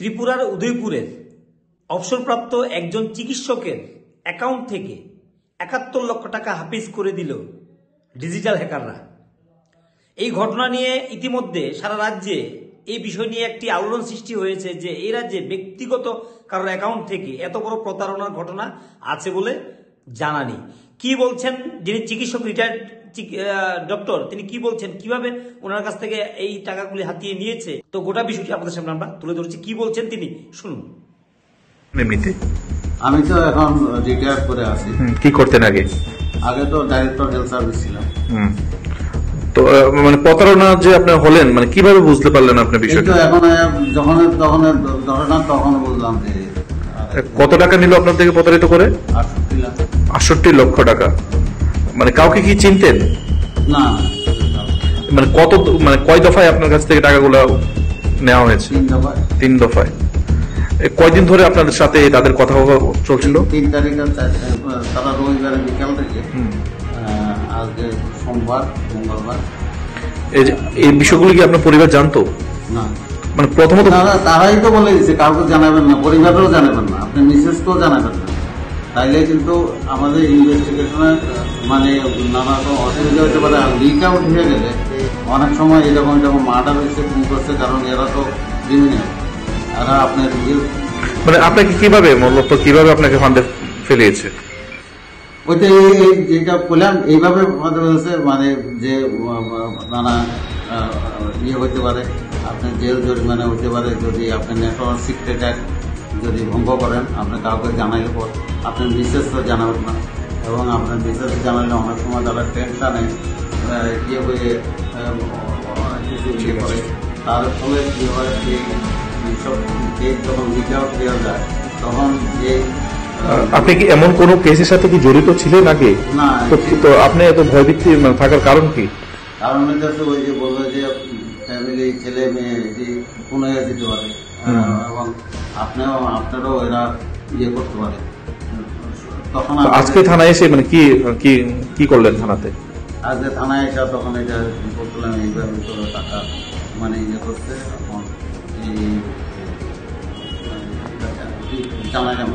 ত্রিপুরার উদয়পুরের অবসরপ্রাপ্ত একজন চিকিৎসকের অ্যাকাউন্ট থেকে ৭১ লক্ষ টাকা হাফিজ করে দিল ডিজিটাল হ্যাকাররা। এই ঘটনা নিয়ে ইতিমধ্যে সারা রাজ্যে এই বিষয় নিয়ে একটি আলোড়ন সৃষ্টি হয়েছে যে এই রাজ্যে ব্যক্তিগত কারোর অ্যাকাউন্ট থেকে এত বড় প্রতারণার ঘটনা আছে বলে জানা নেই। কি বলছেন যিনি চিকিৎসক, রিটায়ার্ড ডক্টর, তিনি কি বলছেন, কিভাবে ওনার কাছ থেকে এই টাকাগুলি হাতিয়ে নিয়েছে, তো গোটা বিষয়টি আপনাদের সামনে আমরা তুলে ধরছি। কি বলছেন তিনি, শুনুন। এমনিতে আমি তো এখন রিটায়ার করে আছি। কি করতেন আগে? আগে তো ডাইরেক্টর হেলথ সার্ভিস ছিলাম। তো মানে প্রতারণা যে আপনি হলেন, মানে কিভাবে বুঝতে পারলেন আপনি বিষয়টা? এখন যখন তখন ঘটনা তখন বুঝলাম যে কত টাকা নিল আপনার থেকে প্রতারিত করে? ৬৮ লক্ষ টাকা। মানে কাউকে কি চিনতেন? না। মানে কত, মানে কয় দফায় আপনার কাছ থেকে টাকাগুলো নেওয়া হয়েছে? 3 দফায়। কয়দিন ধরে আপনাদের সাথে তাদের কথা চলছিল? 3 তারিখে, তারা রবিবারে বিকাল থেকে আজকে সোমবার, মঙ্গলবার। এই বিষয়গুলো কি আপনার পরিবার জানতো? না। মানে প্রথমত তারাই তো বলে দিচ্ছে কাউকে জানাবেন না, পরিবারেও জানাবেন না, আপনি মিসেসকেও জানাবেন না। তাইলে কিন্তু আমাদের ইনভেস্টিগেশনে মানে নানা রকম অসুবিধা হতে পারে। আর লিক আউট হয়ে গেলে অনেক সময় এরকম মার্ডার হয়েছে, খুন করছে, কারণ এরা তো ক্রিমিনাল। এরা আপনার মানে আপনাকে কিভাবে, মূলত কিভাবে আপনাকে ফান্ডে ফেলিয়েছে? ওইটা যেটা বললাম এইভাবে মানে যে নানা ইয়ে হইতে পারে, আপনার জেল জরিমানা হইতে পারে যদি আপনি নেটওয়ার্ক সিক্রেট অ্যাক্ট যদি ভঙ্গ করেন। আপনি কাউকে জানাইলে পর আপনি বিশেষ জানাবেন না, এবং আপনার বিশেষ জানালে অনেক সময় তারা টেনশনে ইয়ে হয়ে কিছু ইয়ে করে। তার ফলে কি হয়, এইসব কেস যখন লিক আউট দেওয়া যায় তখন যে আপনি কি এমন কোন কেসের সাথে কি জড়িত ছিলেন আগে? না। তো আপনি এত ভয়ভীতি থাকার কারণ কি? কারণ এটা তো ওই যে বললো যে ফ্যামিলি, ছেলে মেয়ে কোনো ইয়ে দিতে পারে, এবং আপনারও এরা ইয়ে করতে পারে। তখন আজকে থানায় এসে মানে কি করলেন থানাতে? আজকে থানায় এসে তখন এটা করলাম, এইভাবে টাকা মানে ইয়ে করছে, এখন জানাইলাম।